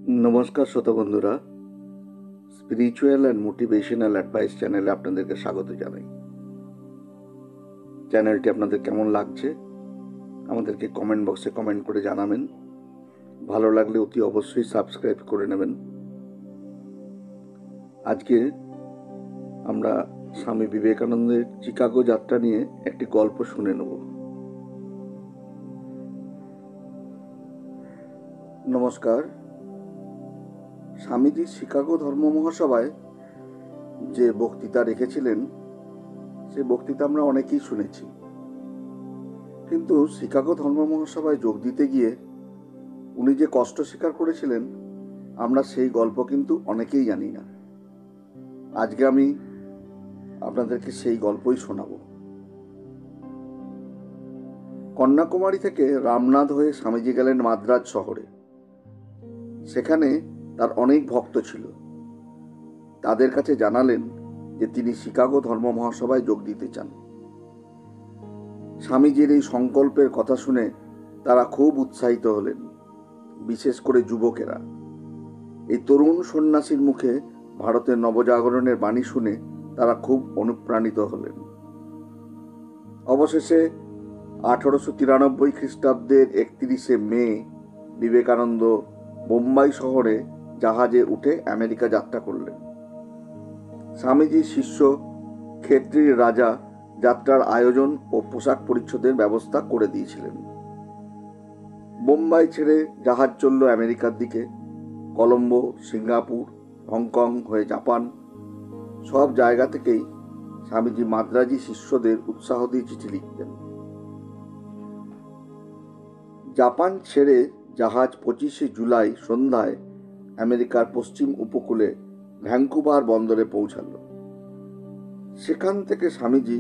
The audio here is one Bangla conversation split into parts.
নমস্কার শ্রোতা বন্ধুরা, স্পিরিচুয়াল অ্যান্ড মোটিভেশনাল অ্যাডভাইস চ্যানেলে আপনাদেরকে স্বাগত জানাই। চ্যানেলটি আপনাদের কেমন লাগছে আমাদেরকে কমেন্ট বক্সে কমেন্ট করে জানাবেন। ভালো লাগলে অতি অবশ্যই সাবস্ক্রাইব করে নেবেন। আজকে আমরা স্বামী বিবেকানন্দের চিকাগো যাত্রা নিয়ে একটি গল্প শুনে নেব। নমস্কার। স্বামীজি শিকাগো ধর্ম মহাসভায় যে বক্তৃতা রেখেছিলেন সে বক্তৃতা আমরা অনেকেই শুনেছি, কিন্তু শিকাগো ধর্ম মহাসভায় যোগ দিতে গিয়ে উনি যে কষ্ট স্বীকার করেছিলেন আমরা সেই গল্প কিন্তু অনেকেই জানি না। আজকে আমি আপনাদেরকে সেই গল্পই শোনাব। কন্যাকুমারী থেকে রামনাথ হয়ে স্বামীজি গেলেন মাদ্রাজ শহরে। সেখানে তার অনেক ভক্ত ছিল। তাদের কাছে জানালেন যে তিনি শিকাগো ধর্ম মহাসভায় যোগ দিতে চান। স্বামীজির এই সংকল্পের কথা শুনে তারা খুব উৎসাহিত হলেন, বিশেষ করে যুবকেরা। এই তরুণ সন্ন্যাসীর মুখে ভারতের নবজাগরণের বাণী শুনে তারা খুব অনুপ্রাণিত হলেন। অবশেষে 1893 খ্রিস্টাব্দের 31শে মে বিবেকানন্দ বোম্বাই শহরে জাহাজে উঠে আমেরিকা যাত্রা করলেন। স্বামীজির শিষ্য ক্ষেত্রীর রাজা যাত্রার আয়োজন ও পোশাক পরিচ্ছদের ব্যবস্থা করে দিয়েছিলেন। বোম্বাই ছেড়ে জাহাজ চলল আমেরিকার দিকে। কলম্বো, সিঙ্গাপুর, হংকং হয়ে জাপান, সব জায়গা থেকেই স্বামীজি মাদ্রাজি শিষ্যদের উৎসাহ দিয়ে চিঠি লিখতেন। জাপান ছেড়ে জাহাজ 25শে জুলাই সন্ধ্যায় আমেরিকার পশ্চিম উপকূলে ভ্যাঙ্কুভার বন্দরে পৌঁছাল। সেখান থেকে স্বামীজি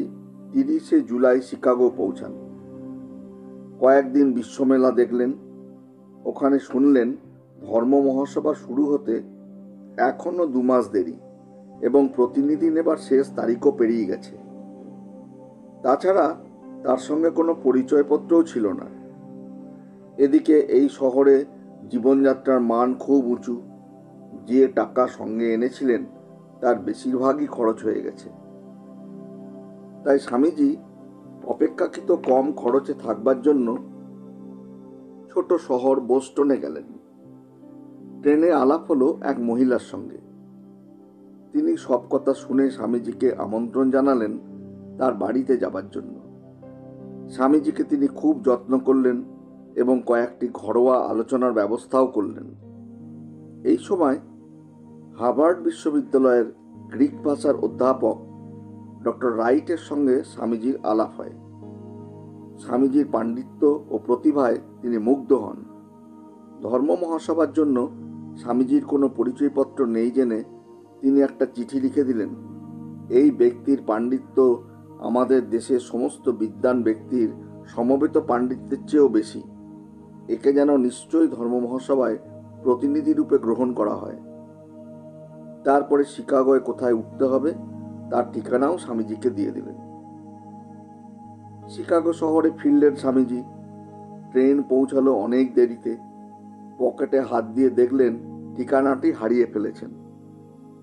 30শে জুলাই শিকাগো পৌঁছান। কয়েকদিন বিশ্বমেলা দেখলেন। ওখানে শুনলেন ধর্ম মহাসভা শুরু হতে এখনো 2 মাস দেরি এবং প্রতিনিধি নেবার শেষ তারিখও পেরিয়ে গেছে। তাছাড়া তার সঙ্গে কোনো পরিচয়পত্রও ছিল না। এদিকে এই শহরে জীবনযাত্রার মান খুব উঁচু। যে টাকা সঙ্গে এনেছিলেন তার বেশিরভাগই খরচ হয়ে গেছে। তাই স্বামীজি অপেক্ষাকৃত কম খরচে থাকবার জন্য ছোট শহর বোস্টনে গেলেন। ট্রেনে আলাপ হলো এক মহিলার সঙ্গে। তিনি সব কথা শুনে স্বামীজিকে আমন্ত্রণ জানালেন তার বাড়িতে যাবার জন্য। স্বামীজিকে তিনি খুব যত্ন করলেন এবং কয়েকটি ঘরোয়া আলোচনার ব্যবস্থাও করলেন। এই সময় হার্ভার্ড বিশ্ববিদ্যালয়ের গ্রিক ভাষার অধ্যাপক ডক্টর রাইটের সঙ্গে স্বামীজির আলাপ হয়। স্বামীজির পাণ্ডিত্য ও প্রতিভায় তিনি মুগ্ধ হন। ধর্ম মহাসভার জন্য স্বামীজির কোনো পরিচয়পত্র নেই জেনে তিনি একটা চিঠি লিখে দিলেন, এই ব্যক্তির পাণ্ডিত্য আমাদের দেশের সমস্ত বিদ্বান ব্যক্তির সমবেত পাণ্ডিত্যের চেয়েও বেশি। একে যেন নিশ্চয়ই ধর্ম মহাসভায় প্রতিনিধি রূপে গ্রহণ করা হয়। তারপরে শিকাগোয় কোথায় উঠতে হবে তার ঠিকানাও স্বামীজিকে দিয়ে দিলেন। শিকাগো শহরে ফিরলেন স্বামীজি। ট্রেন পৌঁছালো অনেক দেরিতে। পকেটে হাত দিয়ে দেখলেন ঠিকানাটি হারিয়ে ফেলেছেন।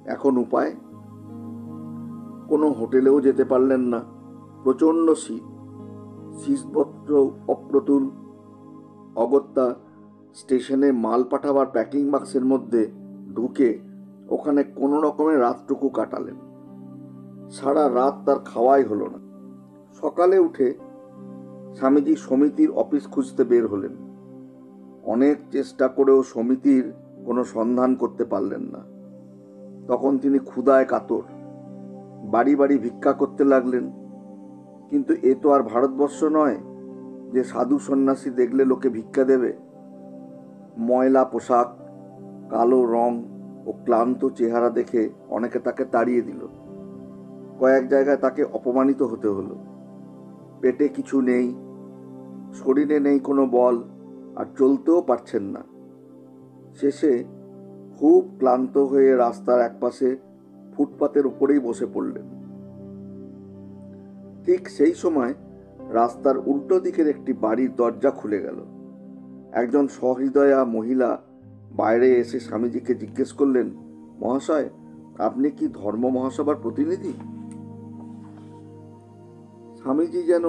এখন উপায়? কোনো হোটেলেও যেতে পারলেন না। প্রচণ্ড শীত, শীতবস্ত্র অপ্রতুল। অগত্যা স্টেশনে মাল পাঠাবার প্যাকিং বাক্সের মধ্যে ঢুকে ওখানে কোনো রকমের রাতটুকু কাটালেন। সারা রাত তার খাওয়াই হলো না। সকালে উঠে স্বামীজি সমিতির অফিস খুঁজতে বের হলেন। অনেক চেষ্টা করেও সমিতির কোনো সন্ধান করতে পারলেন না। তখন তিনি ক্ষুধায় কাতর। বাড়ি বাড়ি ভিক্ষা করতে লাগলেন। কিন্তু এ তো আর ভারতবর্ষ নয় যে সাধু সন্ন্যাসী দেখলে লোকে ভিক্ষা দেবে। ময়লা পোশাক, কালো রং ও ক্লান্ত চেহারা দেখে অনেকে তাকে তাড়িয়ে দিল। কয়েক জায়গায় তাকে অপমানিত হতে হলো। পেটে কিছু নেই, শরীরে নেই কোনো বল, আর চলতেও পারছেন না। শেষে খুব ক্লান্ত হয়ে রাস্তার একপাশে ফুটপাতের উপরেই বসে পড়লেন। ঠিক সেই সময় রাস্তার উল্টো দিকের একটি বাড়ির দরজা খুলে গেল। একজন সহৃদয়া মহিলা বাইরে এসে স্বামীজিকে জিজ্ঞেস করলেন, মহাশয়, আপনি কি ধর্ম মহাসভার প্রতিনিধি? স্বামীজি যেন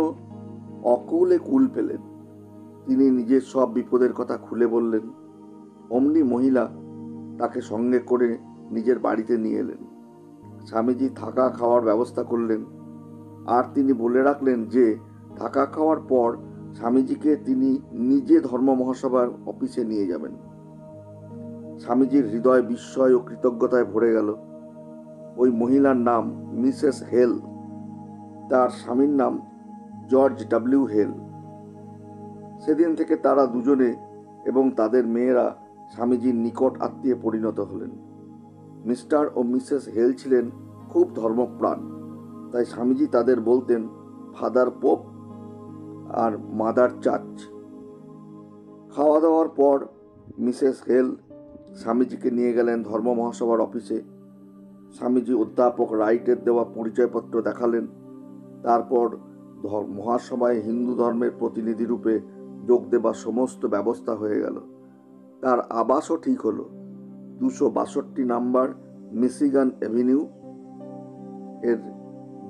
অকুলে কুল পেলেন। তিনি নিজের সব বিপদের কথা খুলে বললেন। অমনি মহিলা তাকে সঙ্গে করে নিজের বাড়িতে নিয়ে এলেন। স্বামীজি থাকা খাওয়ার ব্যবস্থা করলেন, আর তিনি বলে রাখলেন যে থাকা খাওয়ার পর স্বামীজিকে তিনি নিজে ধর্ম মহাসভার অফিসে নিয়ে যাবেন। স্বামীজির হৃদয় বিস্ময় ও কৃতজ্ঞতায় ভরে গেল। ওই মহিলার নাম মিসেস হেল। তার স্বামীর নাম জর্জ ডব্লিউ হেল। সেদিন থেকে তারা দুজনে এবং তাদের মেয়েরা স্বামীজির নিকট আত্মীয়ে পরিণত হলেন। মিস্টার ও মিসেস হেল ছিলেন খুব ধর্মপ্রাণ, তাই স্বামীজি তাদের বলতেন ফাদার পোপ আর মাদার চার্চ। খাওয়া দাওয়ার পর মিসেস হেল স্বামীজিকে নিয়ে গেলেন ধর্ম মহাসভার অফিসে। স্বামীজি অধ্যাপক রাইটের দেওয়া পরিচয়পত্র দেখালেন। তারপর মহাসভায় হিন্দু ধর্মের প্রতিনিধি রূপে যোগ দেবার সমস্ত ব্যবস্থা হয়ে গেল। তার আবাসও ঠিক হলো, 262 নাম্বার মিশিগান অ্যাভিনিউ এর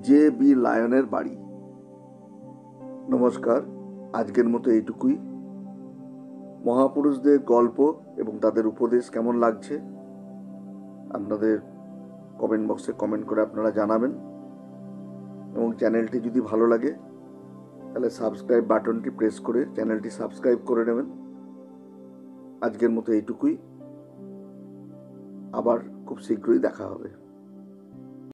JB লায়নের বাড়ি। নমস্কার, আজকের মতো এইটুকুই। মহাপুরুষদের গল্প এবং তাদের উপদেশ কেমন লাগছে আপনাদের কমেন্ট বক্সে কমেন্ট করে আপনারা জানাবেন। এবং চ্যানেলটি যদি ভালো লাগে তাহলে সাবস্ক্রাইব বাটনটি প্রেস করে চ্যানেলটি সাবস্ক্রাইব করে নেবেন। আজকের মতো এইটুকুই, আবার খুব শীঘ্রই দেখা হবে।